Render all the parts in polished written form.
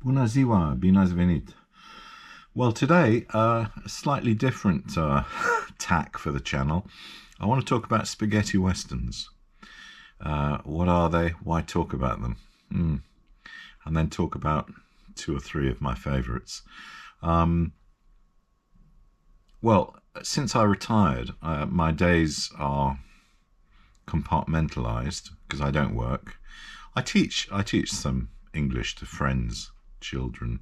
Bună ziua, bine ați venit. Well, today, a slightly different tack for the channel. I want to talk about spaghetti westerns. What are they? Why talk about them? And then talk about two or three of my favourites. Well, since I retired, my days are compartmentalised because I don't work. I teach some English to friends, children,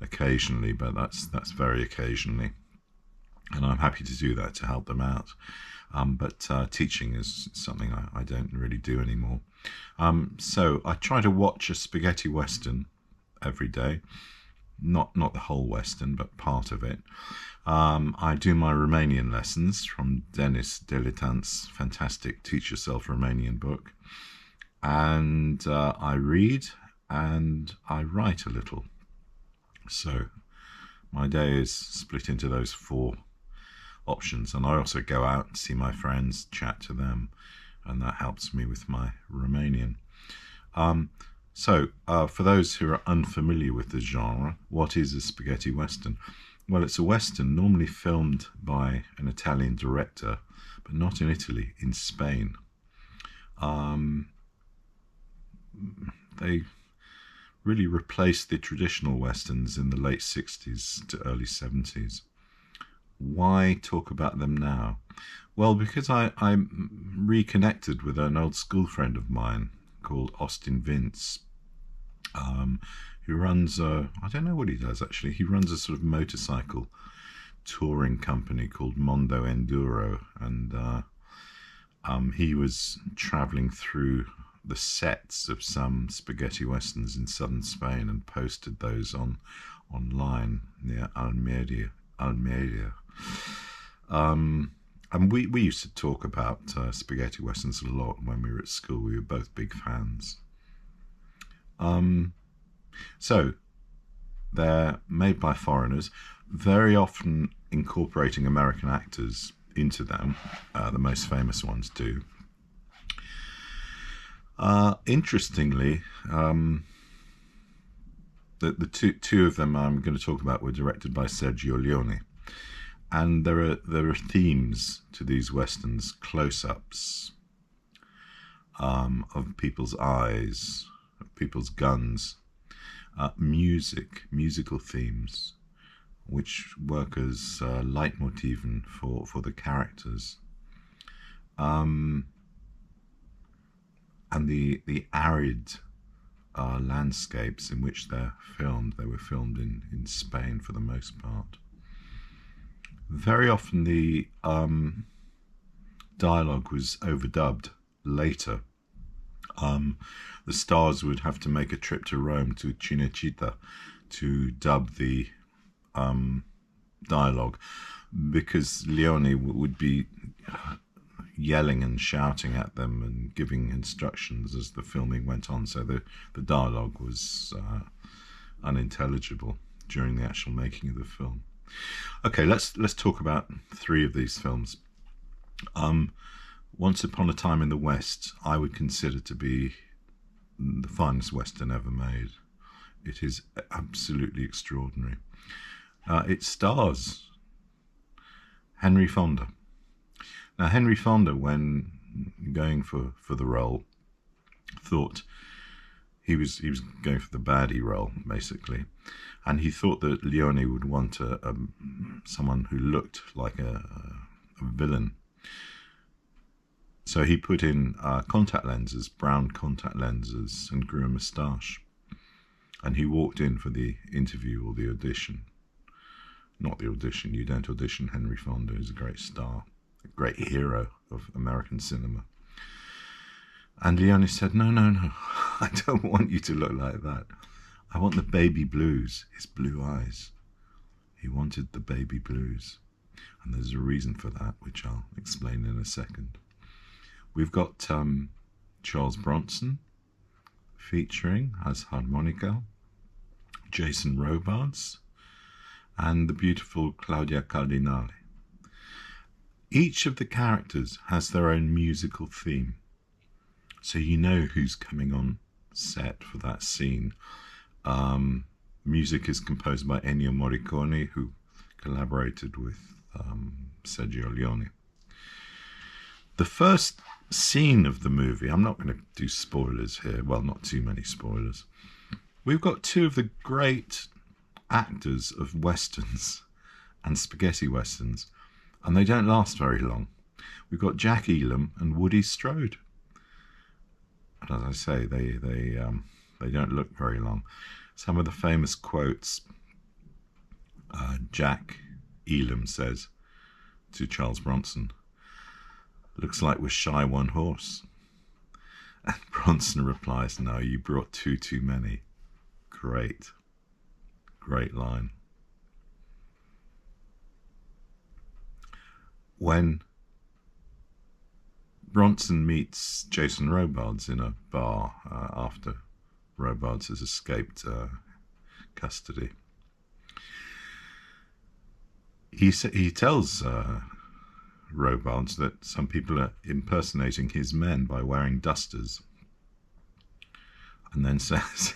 occasionally, but that's very occasionally, and I'm happy to do that to help them out. But teaching is something I don't really do anymore. So I try to watch a spaghetti western every day, not the whole western, but part of it. I do my Romanian lessons from Denis Delitant's fantastic Teach Yourself Romanian book, and I read and I write a little. So my day is split into those four options, and I also go out and see my friends, chat to them, and that helps me with my Romanian. So for those who are unfamiliar with the genre, what is a spaghetti western? Well, it's a western normally filmed by an Italian director, but not in Italy, in Spain. They really replaced the traditional westerns in the late 60s to early 70s. Why talk about them now? Well, because I'm reconnected with an old school friend of mine called Austin Vince, who runs I don't know what he does actually. He runs a sort of motorcycle touring company called Mondo Enduro, and he was traveling through the sets of some spaghetti westerns in southern Spain and posted those online near Almeria. And we used to talk about spaghetti westerns a lot when we were at school. We were both big fans. So they're made by foreigners, very often incorporating American actors into them. The most famous ones do. Interestingly, the two of them I'm going to talk about were directed by Sergio Leone, and there are themes to these westerns, close-ups of people's eyes, of people's guns, musical themes, which work as leitmotiven for the characters. And the arid landscapes in which they're filmed. They were filmed in Spain for the most part. Very often the dialogue was overdubbed later. The stars would have to make a trip to Rome, to Cinecittà, to dub the dialogue, because Leone would be yelling and shouting at them and giving instructions as the filming went on, so the dialogue was unintelligible during the actual making of the film. Okay, let's talk about three of these films. Once Upon a Time in the West, I would consider to be the finest western ever made. It is absolutely extraordinary. It stars Henry Fonda. Now, Henry Fonda, when going for the role, thought he was going for the baddie role, basically, and he thought that Leone would want someone who looked like a villain. So he put in contact lenses, brown contact lenses, and grew a moustache. And he walked in for the interview or the audition. Not the audition. You don't audition Henry Fonda. He's a great star, a great hero of American cinema. And Leone said, no, I don't want you to look like that. I want the baby blues, his blue eyes. He wanted the baby blues. And there's a reason for that, which I'll explain in a second. We've got Charles Bronson featuring as harmonica, Jason Robards, and the beautiful Claudia Cardinale. Each of the characters has their own musical theme, so you know who's coming on set for that scene. Music is composed by Ennio Morricone, who collaborated with Sergio Leone. The first scene of the movie, I'm not going to do spoilers here, well, not too many spoilers. We've got two of the great actors of westerns and spaghetti westerns, and they don't last very long. We've got Jack Elam and Woody Strode. And as I say, they don't look very long. Some of the famous quotes Jack Elam says to Charles Bronson: "Looks like we're shy one horse." And Bronson replies, "No, you brought too many." Great line. When Bronson meets Jason Robards in a bar after Robards has escaped custody, he tells Robards that some people are impersonating his men by wearing dusters, and then says,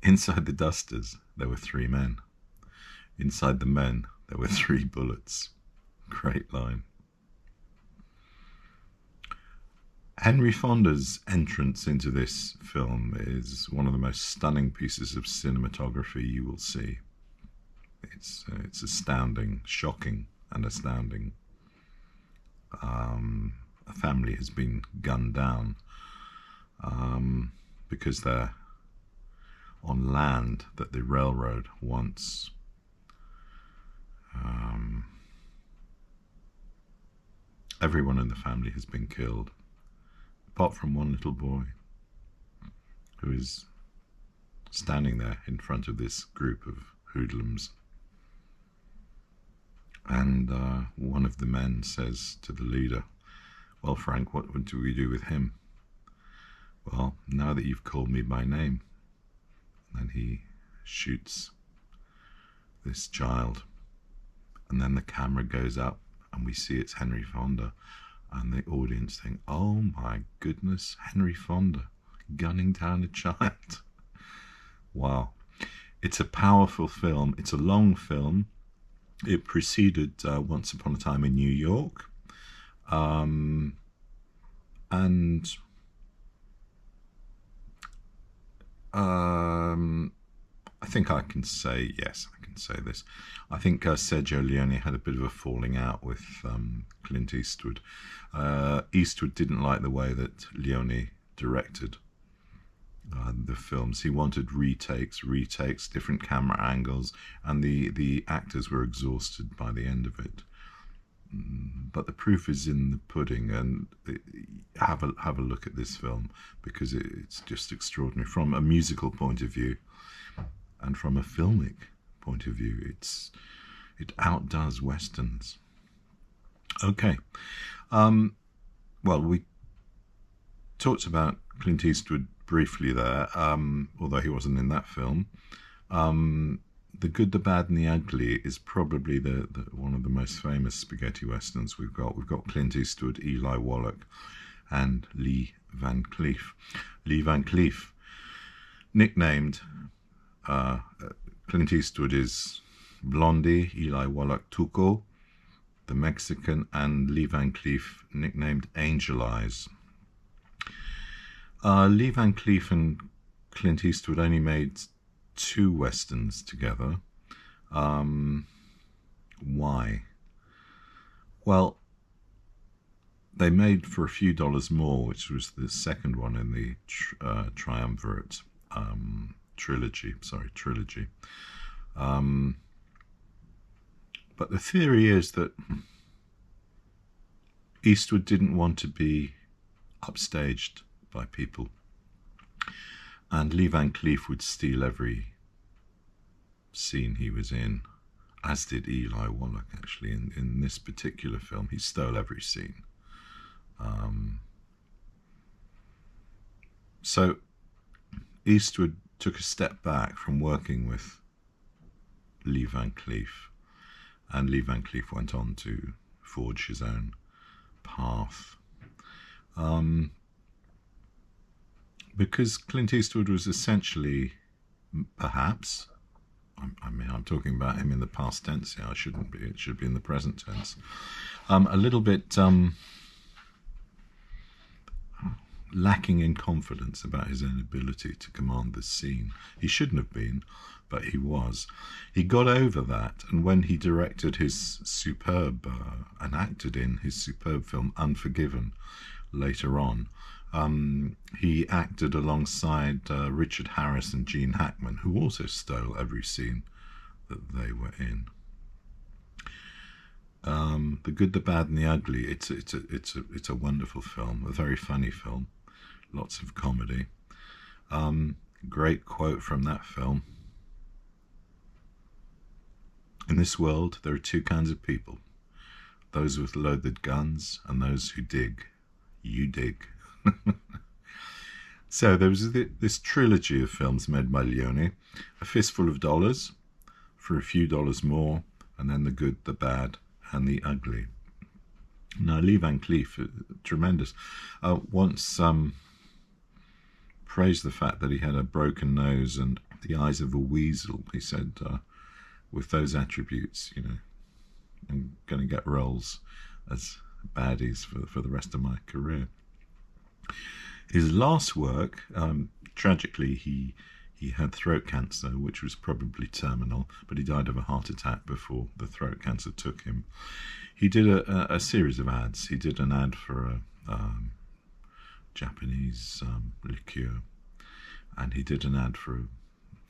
inside the dusters there were 3 men. Inside the men there were 3 bullets. Great line. Henry Fonda's entrance into this film is one of the most stunning pieces of cinematography you will see. It's astounding, shocking and astounding. A family has been gunned down because they're on land that the railroad once everyone in the family has been killed, apart from one little boy who is standing there in front of this group of hoodlums. And one of the men says to the leader, "Well, Frank, what do we do with him?" "Well, now that you've called me by name." And then he shoots this child. And then the camera goes up and we see it's Henry Fonda. And the audience think, "Oh my goodness, Henry Fonda gunning down a child." Wow. It's a powerful film. It's a long film. It preceded Once Upon a Time in New York. And I think I can say, yes, I can say this. I think Sergio Leone had a bit of a falling out with Clint Eastwood. Eastwood didn't like the way that Leone directed the films. He wanted retakes, different camera angles, and the actors were exhausted by the end of it. But the proof is in the pudding, and have a look at this film, because it's just extraordinary from a musical point of view, and from a filmic point of view. It outdoes westerns. Okay, well, we talked about Clint Eastwood briefly there, although he wasn't in that film. The Good, the Bad, and the Ugly is probably the one of the most famous spaghetti westerns we've got. We've got Clint Eastwood, Eli Wallach, and Lee Van Cleef. Lee Van Cleef, nicknamed Clint Eastwood is Blondie, Eli Wallach Tuco, the Mexican, and Lee Van Cleef, nicknamed Angel Eyes. Lee Van Cleef and Clint Eastwood only made 2 westerns together. Why? Well, they made for a few dollars more, which was the second one in the triumvirate trilogy. But the theory is that Eastwood didn't want to be upstaged by people, and Lee Van Cleef would steal every scene he was in, as did Eli Wallach. Actually, in this particular film, he stole every scene. So Eastwood took a step back from working with Lee Van Cleef, and Lee Van Cleef went on to forge his own path. Because Clint Eastwood was essentially, perhaps, I mean, I'm talking about him in the past tense here. I shouldn't be. It should be in the present tense. A little bit lacking in confidence about his own ability to command this scene. He shouldn't have been, but he was. He got over that, and when he directed his superb and acted in his superb film Unforgiven later on, he acted alongside Richard Harris and Gene Hackman, who also stole every scene that they were in. The Good, the Bad, and the Ugly. It's a wonderful film, a very funny film, lots of comedy. Great quote from that film. In this world, there are two kinds of people: those with loaded guns and those who dig. You dig. So there was this trilogy of films made by Leone: A Fistful of Dollars, For a Few Dollars More, and then The Good, the Bad, and the Ugly. Now, Lee Van Cleef, tremendous, once praised the fact that he had a broken nose and the eyes of a weasel. He said, with those attributes, I'm going to get roles as baddies for the rest of my career. His last work, tragically, he had throat cancer, which was probably terminal, but he died of a heart attack before the throat cancer took him. He did a series of ads. He did an ad for a Japanese liqueur, and he did an ad for a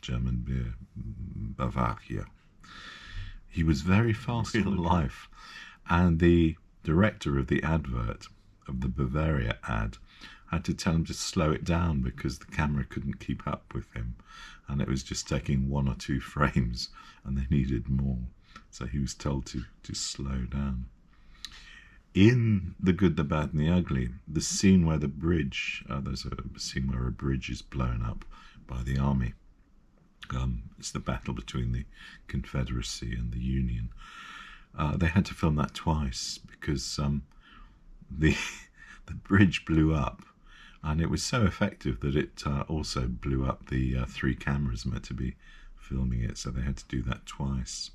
German beer, Bavaria. He was very fast in life, and the director of the advert, of the Bavaria ad, had to tell him to slow it down because the camera couldn't keep up with him, and it was just taking 1 or 2 frames and they needed more, so he was told to slow down. In The Good, the Bad, and the Ugly, the scene where the bridge, there's a scene where a bridge is blown up by the army. It's the battle between the Confederacy and the Union. They had to film that twice because the bridge blew up, and it was so effective that it also blew up the 3 cameras meant to be filming it, so they had to do that twice.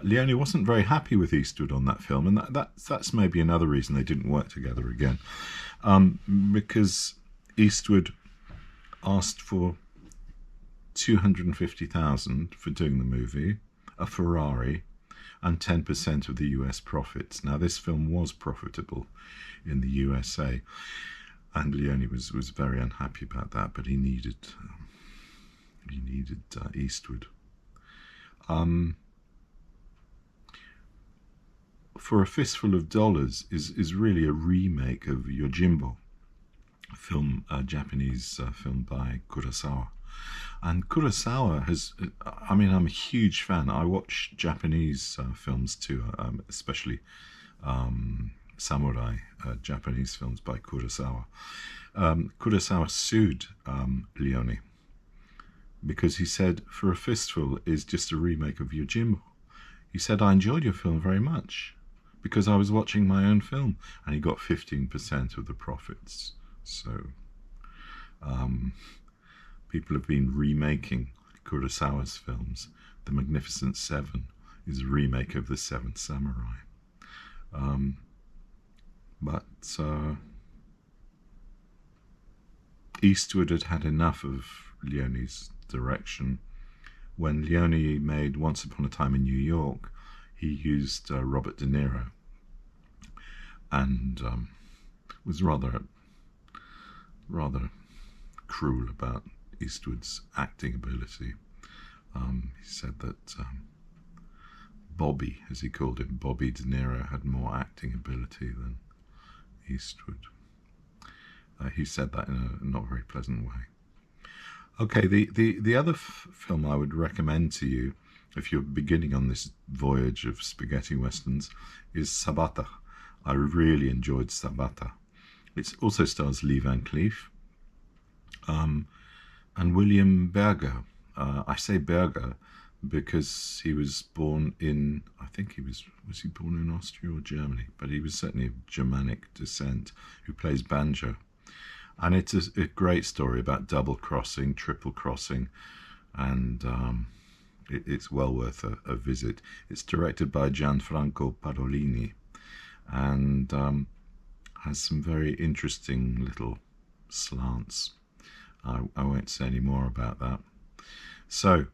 Leone wasn't very happy with Eastwood on that film, and that's maybe another reason they didn't work together again, because Eastwood asked for $250,000 for doing the movie, a Ferrari, and 10% of the US profits. Now, this film was profitable in the USA, and Leone was very unhappy about that, but he needed Eastwood. For a Fistful of Dollars is really a remake of Yojimbo, a Japanese film by Kurosawa. And Kurosawa I'm a huge fan. I watch Japanese films too, especially samurai Japanese films by Kurosawa. Kurosawa sued Leone because he said For a Fistful is just a remake of Yojimbo. He said, I enjoyed your film very much because I was watching my own film, and he got 15% of the profits. So people have been remaking Kurosawa's films. The Magnificent Seven is a remake of The Seventh Samurai. But Eastwood had enough of Leone's direction. When Leone made Once Upon a Time in New York, he used Robert De Niro, and was rather cruel about Eastwood's acting ability. He said that Bobby, as he called him, Bobby De Niro, had more acting ability than Eastwood. He said that in a not very pleasant way. Okay, the other film I would recommend to you, if you're beginning on this voyage of spaghetti westerns, is Sabata. I really enjoyed Sabata. It also stars Lee Van Cleef and William Berger. I say Berger because he was born in, I think was he born in Austria or Germany? But he was certainly of Germanic descent, who plays banjo. And it's a great story about double crossing, triple crossing, and It's well worth a visit. It's directed by Gianfranco Parolini, and has some very interesting little slants. I won't say any more about that. So,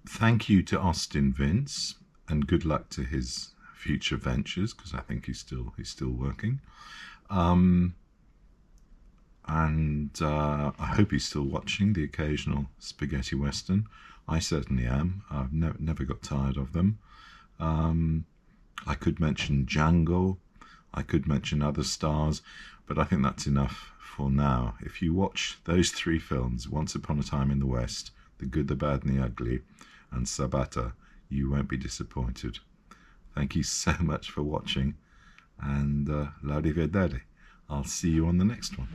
thank you to Austin Vince, and good luck to his future ventures, because I think he's still working. And I hope he's still watching the occasional spaghetti western. I certainly am. I've never got tired of them. I could mention Django. I could mention other stars, but I think that's enough for now. If you watch those three films, Once Upon a Time in the West, The Good, the Bad and the Ugly, and Sabata, you won't be disappointed. Thank you so much for watching, and l'arrivederci. I'll see you on the next one.